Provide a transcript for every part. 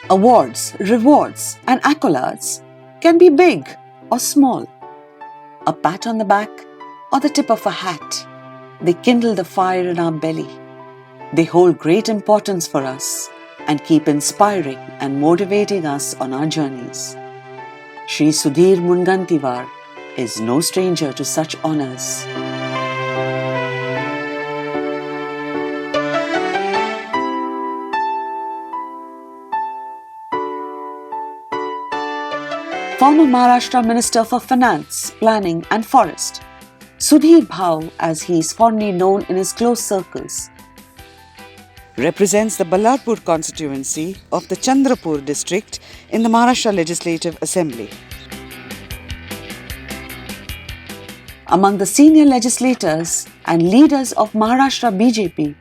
Awards, rewards, and accolades can be big or small. A pat on the back or the tip of a hat, they kindle the fire in our belly. They hold great importance for us and keep inspiring and motivating us on our journeys. Shri Sudhir Mungantivar is no stranger to such honours. Former Maharashtra Minister for Finance, Planning and Forest, Sudhir Bhau, as he is fondly known in his close circles, represents the Ballarpur constituency of the Chandrapur district in the Maharashtra Legislative Assembly. Among the senior legislators and leaders of Maharashtra BJP,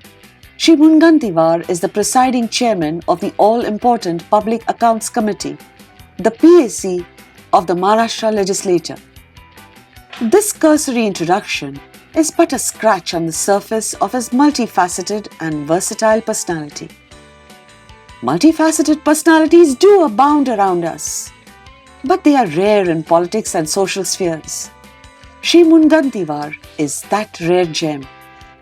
Shri Mungantivar is the presiding chairman of the all-important Public Accounts Committee, the PAC of the Maharashtra Legislature. This cursory introduction is but a scratch on the surface of his multifaceted and versatile personality. Multifaceted personalities do abound around us, but they are rare in politics and social spheres. Shri Mungantivar is that rare gem,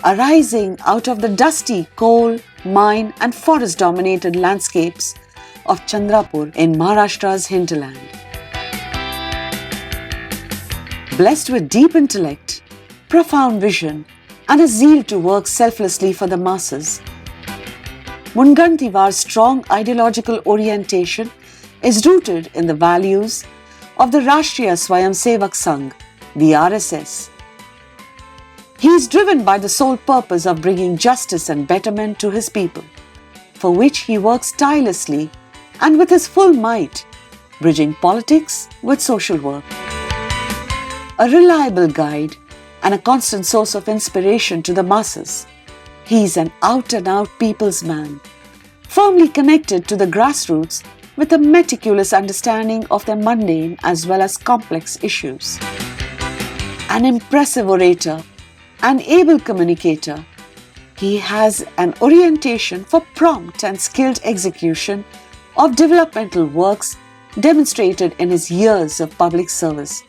arising out of the dusty coal, mine and forest-dominated landscapes of Chandrapur in Maharashtra's hinterland. Blessed with deep intellect, profound vision and a zeal to work selflessly for the masses, Mungantivar's strong ideological orientation is rooted in the values of the Rashtriya Swayamsevak Sangh, the RSS. He is driven by the sole purpose of bringing justice and betterment to his people, for which he works tirelessly and with his full might, bridging politics with social work. A reliable guide and a constant source of inspiration to the masses, he is an out-and-out people's man, firmly connected to the grassroots with a meticulous understanding of their mundane as well as complex issues. An impressive orator, an able communicator, he has an orientation for prompt and skilled execution of developmental works demonstrated in his years of public service.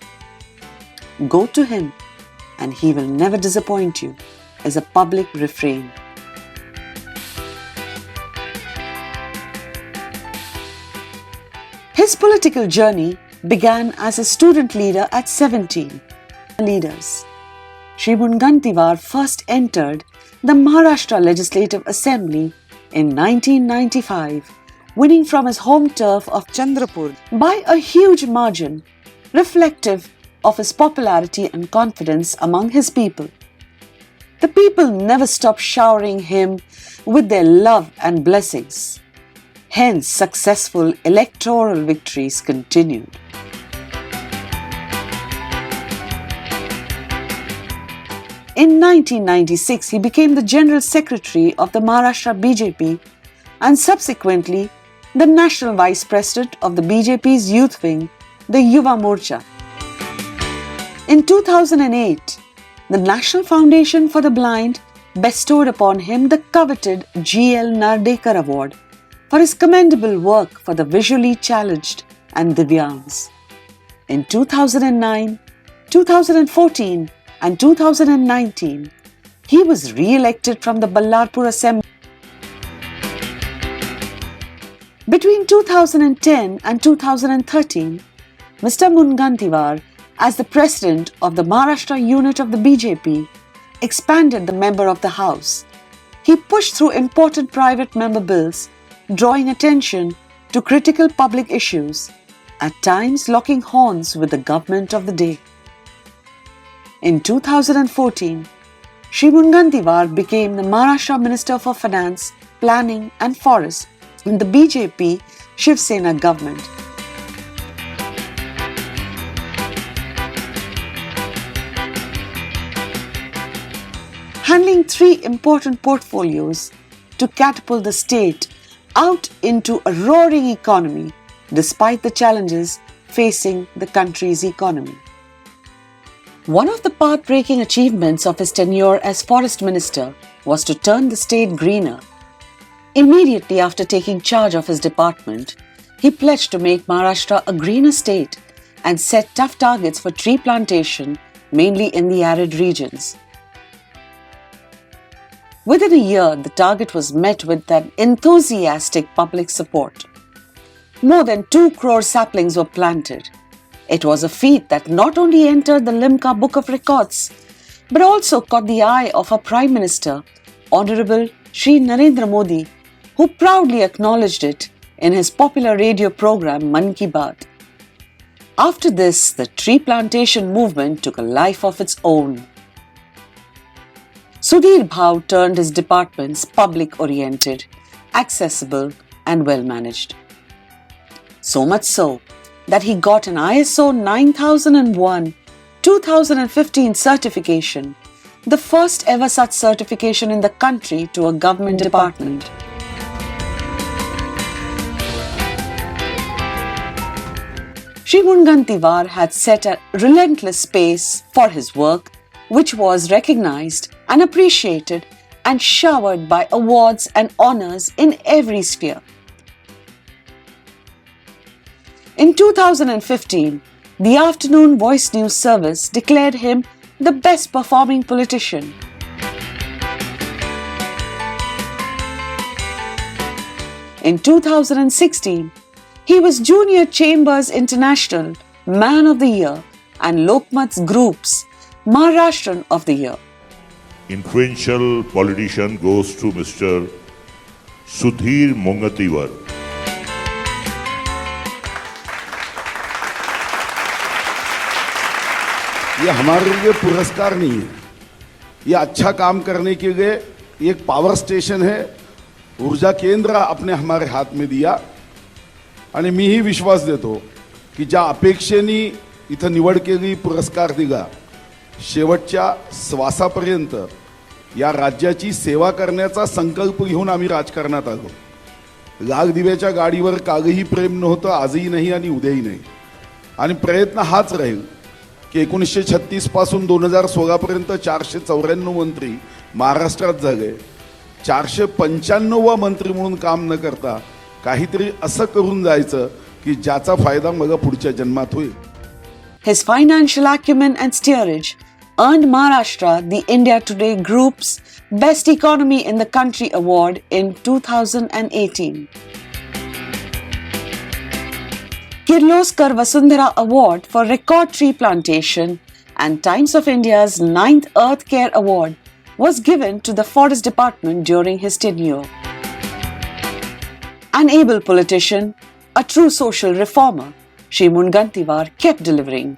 Go to him and he will never disappoint you is a public refrain. His political journey began as a student leader at 17. Shri Mungantivar first entered the Maharashtra Legislative Assembly in 1995, winning from his home turf of Chandrapur by a huge margin, reflective of his popularity and confidence among his people. The people never stopped showering him with their love and blessings. Hence, successful electoral victories continued. In 1996, he became the General Secretary of the Maharashtra BJP and subsequently the National Vice President of the BJP's youth wing, the Yuva Morcha. In 2008, the National Foundation for the Blind bestowed upon him the coveted G.L. Nardekar Award for his commendable work for the visually challenged and Divyangs. In 2009, 2014 and 2019, he was re-elected from the Ballarpur Assembly. Between 2010 and 2013, Mr. Mungantivar, as the President of the Maharashtra unit of the BJP, expanded the member of the House. He pushed through important private member bills, drawing attention to critical public issues, at times locking horns with the government of the day. In 2014, Shri Mungantivar became the Maharashtra Minister for Finance, Planning and Forest in the BJP Shiv Sena government. Handling three important portfolios to catapult the state out into a roaring economy despite the challenges facing the country's economy. One of the path-breaking achievements of his tenure as Forest Minister was to turn the state greener. Immediately after taking charge of his department, he pledged to make Maharashtra a greener state and set tough targets for tree plantation, mainly in the arid regions. Within a year, the target was met with an enthusiastic public support. More than 2 crore saplings were planted. It was a feat that not only entered the Limca Book of Records, but also caught the eye of our Prime Minister, Honorable Shri Narendra Modi, who proudly acknowledged it in his popular radio program Mann Ki Baat. After this, the tree plantation movement took a life of its own. Sudhir Bhau turned his departments public-oriented, accessible and well-managed. So much so that he got an ISO 9001-2015 certification, the first ever such certification in the country to a government department. Shri Mungantiwar had set a relentless pace for his work, which was recognized and appreciated and showered by awards and honors in every sphere. In 2015, the Afternoon Voice News Service declared him the best performing politician. In 2016, he was Junior Chambers International Man of the Year and Lokmat's Group's Maharashtran of the Year. Influential politician goes to Mr. Sudhir Mungantiwar. ये हमारे लिए पुरस्कार नहीं है, ये अच्छा काम करने के लिए एक पावर स्टेशन है, ऊर्जा केंद्र आपने हमारे हात में दिया आणि मीही विश्वास देतो की ज्या अपेक्षेने इथं निवड केली, पुरस्कार दिला, शेवटच्या श्वासापर्यंत या राज्याची सेवा करण्याचा संकल्प घेऊन आम्ही राजकारणात आलो. लाल दिव्याच्या गाडीवर कालही प्रेम नव्हतं, आजही नाही आणि उद्याही नाही. आणि प्रयत्न हाच राहील की 1936 पासून 2016 पर्यंत 494 मंत्री महाराष्ट्रात झाले. 495वा मंत्री म्हणून काम न करता काहीतरी असं करून जायचं की ज्याचा फायदा मग पुढच्या जन्मात होईल. His financial acumen and steerage earned Maharashtra the India Today Group's Best Economy in the Country Award in 2018. Kirloskar Vasundhara Award for Record Tree Plantation and Times of India's 9th Earth Care Award was given to the Forest Department during his tenure. An able politician, a true social reformer, Shri Mungantiwar kept delivering.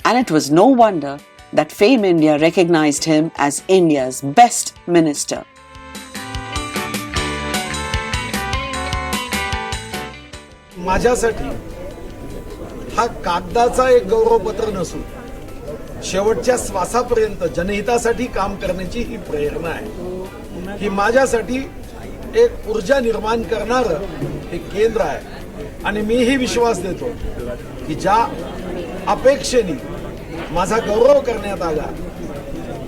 And it was no wonder that Fame India recognized him as India's best minister. माझ्यासाठी हा कागदाचा एक गौरवपत्र नसून शेवटच्या श्वासापर्यंत जनहितासाठी काम करण्याची ही प्रेरणा आहे. ही माझ्यासाठी एक ऊर्जा निर्माण करणारं हे केंद्र आहे आणि मीही विश्वास देतो की ज्या अपेक्षेने माझा गौरव करण्यात आला,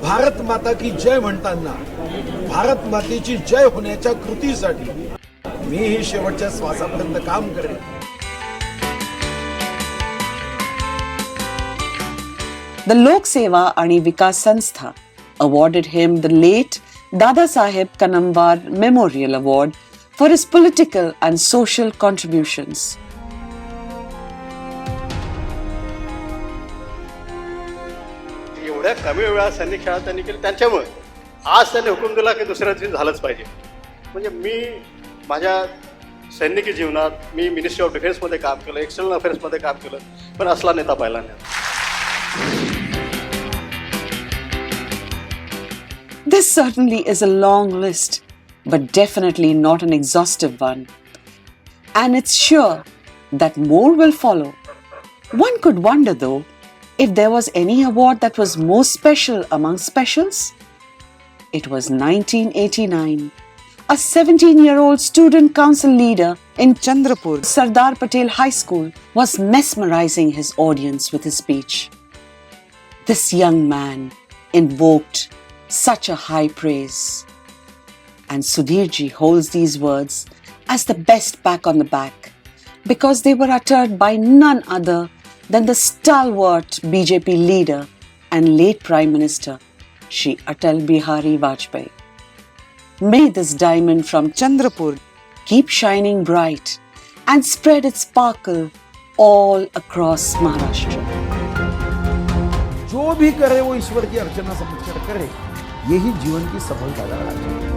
भारत माता की जय म्हणताना भारत मातेची जय होण्याच्या कृतीसाठी मीही शेवटच्या श्वासापर्यंत काम करेन. The Lok Seva and Vikas Sanstha awarded him the late Dada Saheb Kanamwar Memorial Award for his political and social contributions. एवढ्या कमी वेळात सैनिक शाळा त्यांनी केली, त्यांच्यामुळे आज त्यांनी हुकूम दिला की दुसऱ्या दिवशी झालंच पाहिजे. म्हणजे मी माझ्या सैनिकी जीवनात मी मिनिस्ट्री ऑफ डिफेन्समध्ये काम केलं, एक्सटर्नल अफेअर्समध्ये काम केलं, पण असला नेता पाहिला नाही. This certainly is a long list, but definitely not an exhaustive one. And it's sure that more will follow. One could wonder though, if there was any award that was most special among specials. It was 1989. A 17-year-old student council leader in Chandrapur, Sardar Patel High School, was mesmerizing his audience with his speech. This young man invoked such a high praise. And Sudhirji holds these words as the best pat on the back because they were uttered by none other than the stalwart BJP leader and late Prime Minister, Shri Atal Bihari Vajpayee. May this diamond from Chandrapur keep shining bright and spread its sparkle all across Maharashtra. जो भी करे वो ईश्वर की अर्चना समझकर करे, यही जीवन की सफलता का राज है।